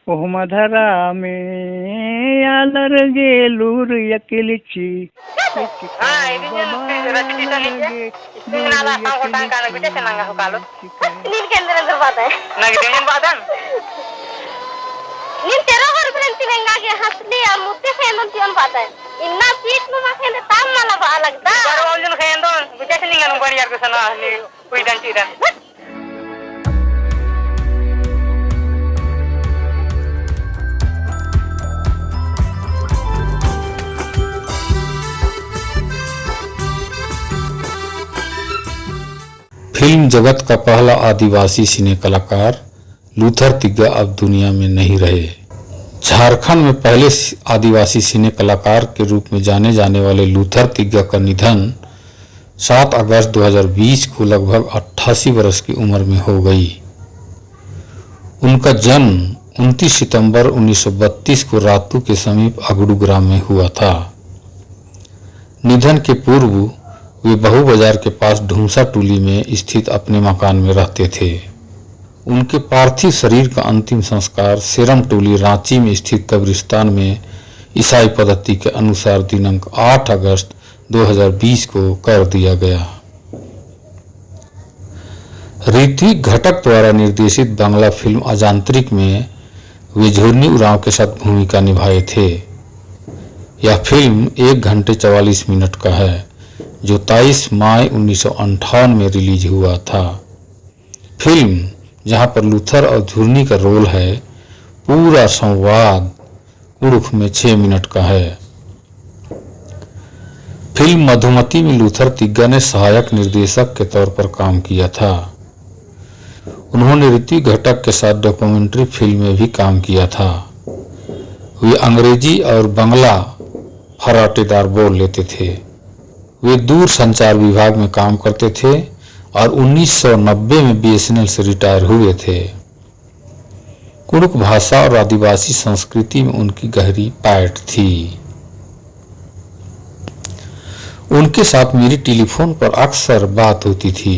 ओह मधरा में आलर गेलूर यकिलिची ನೀನ್ ತೆರೋಗರ ಫ್ರೆಂಡ್ಸ್ ಹಿಂಗಾಗಿ ಹಸ್ಲಿ ಆ ಮುತ್ತೆ ಖೇಂದon ತಿಯನ್ ಪಾತಾ इन्ना पीठ में माखे ने ताम मला बा लगता पर ओजन खेंदो बुझे से निंगन बड़ी यार कुछ ना नि कोई डंटी डन फिल्म जगत का पहला आदिवासी सिने कलाकार लूथर तिग्गा अब दुनिया में नहीं रहे। झारखंड में पहले आदिवासी सिने कलाकार के रूप में जाने जाने वाले लूथर तिग्गा का निधन 7 अगस्त 2020 को लगभग 88 वर्ष की उम्र में हो गई। उनका जन्म 29 सितंबर 1932 को रातू के समीप अगड़ू ग्राम में हुआ था। निधन के पूर्व वे बहु बाजार के पास ढूंसा टोली में स्थित अपने मकान में रहते थे। उनके पार्थिव शरीर का अंतिम संस्कार सेरम टोली रांची में स्थित कब्रिस्तान में ईसाई पद्धति के अनुसार दिनांक 8 अगस्त 2020 को कर दिया गया। ऋत्विक घटक द्वारा निर्देशित बांग्ला फिल्म अजांत्रिक में वे झुर्नी उरांव के साथ भूमिका निभाए थे। यह फिल्म 1 घंटे 44 मिनट का है जो 23 मई 1958 में रिलीज हुआ था। फिल्म जहां पर लूथर और झुर्नी का रोल है, पूरा संवाद कुड़ुख में 6 मिनट का है। फिल्म मधुमती में लूथर तिग्गा ने सहायक निर्देशक के तौर पर काम किया था। उन्होंने ऋत्विक घटक के साथ डॉक्यूमेंट्री फिल्म में भी काम किया था। वे अंग्रेजी और बांग्ला फराटेदार बोल लेते थे। वे दूर संचार विभाग में काम करते थे और 1990 में बीएसएनएल से रिटायर हुए थे। कुड़ुक भाषा और आदिवासी संस्कृति में उनकी गहरी पैठ थी। उनके साथ मेरी टेलीफोन पर अक्सर बात होती थी।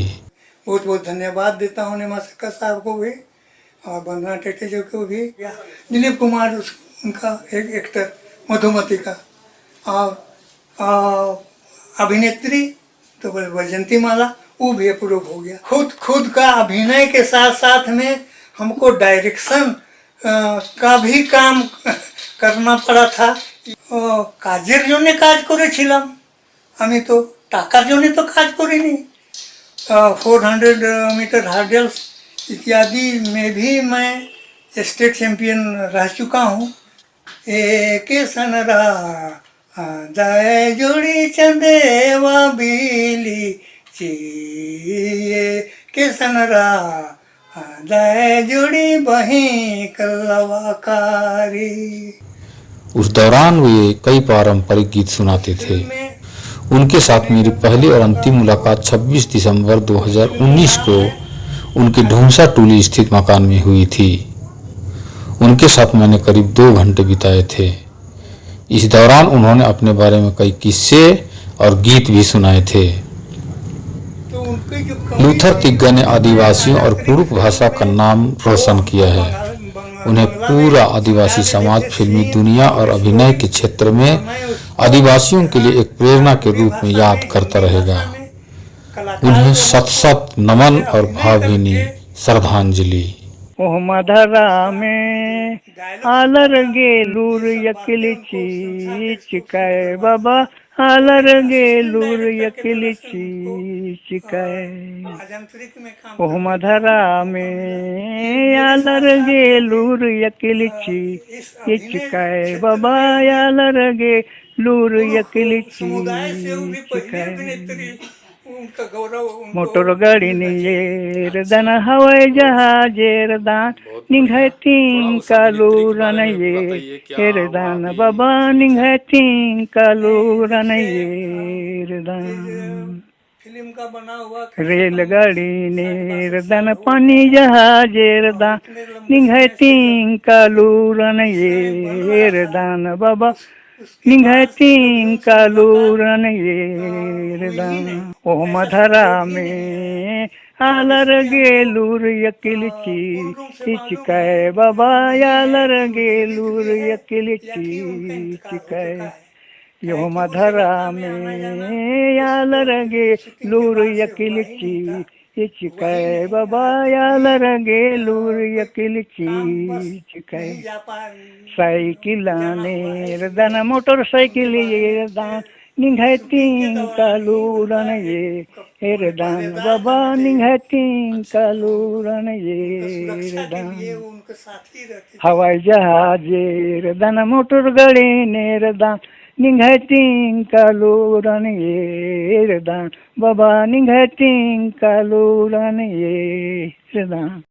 बहुत बहुत धन्यवाद देता हूँ नेमा सक्का साहब को भी और बंदना टेटेजो को भी। दिलीप कुमार उनका एक एक्टर मधुमती का और अभिनेत्री तो वैजंती माला वो भी अप्रूव हो गया। खुद का अभिनय के साथ साथ में हमको डायरेक्शन का भी काम करना पड़ा था। काजेर जोने काज करेছিলাম আমি तो टाकार जोने तो काज करिনি। 400 मीटर हार्डल्स इत्यादि में भी मैं स्टेट चैंपियन रह चुका हूँ। एक सनरा दाए जोड़ी चंदेवा बीली चिए के सनरा दाए जोड़ी बही कलवाकारी। उस दौरान वे कई पारंपरिक गीत सुनाते थे। उनके साथ मेरी पहली और अंतिम मुलाकात 26 दिसंबर 2019 को उनके ढूंसा टोली स्थित मकान में हुई थी। उनके साथ मैंने करीब 2 घंटे बिताए थे। इस दौरान उन्होंने अपने बारे में कई किस्से और गीत भी सुनाए थे। लूथर तिग्गा ने आदिवासियों और कुड़ुक भाषा का नाम रोशन किया है। उन्हें पूरा आदिवासी समाज फिल्मी दुनिया और अभिनय के क्षेत्र में आदिवासियों के लिए एक प्रेरणा के रूप में याद करता रहेगा। उन्हें सत नमन और भावभीनी श्रद्धांजलि। ओह मधरा में आलर गेलूर यकिलिची चिकाए बाबा आलर गेलूर यकिलिची चिकाए। ओह मधरा में आलर गेलूर यकिलिची चिकाए बाबा आलर गेलूर यकिलिची चिकाए। मोटर गाड़ी नियर दन हवाई जहाजेर दान निघाती कालू रनये दान बाबा निघाती कालू रनये दान। रेलगाड़ी नियर दन पानी जहाजेर दान निघाती कालू रनये दान बाबा निघाती कालू रनये दान। ओह मधरा में आलर गेलूर यकिलची चिकाय बाबा यालर गेलूर यकिलची चिकाय यो मधरा में यालर गेलूर यकिलची चिकाय बाबा यालर गेलूर यकिलची चिकाय सायकिलाने रदान मोटरसायकल येरदान निघायतीन कालूरन ये रदान बाबा निघायतीन कालूरन ये रदान उनके साथी रहते हवाई जहाज रदान मोटर गाडी ने रदान निघायतीन कालूरन ये रदान बाबा निघायतीन कालूरन ये रदान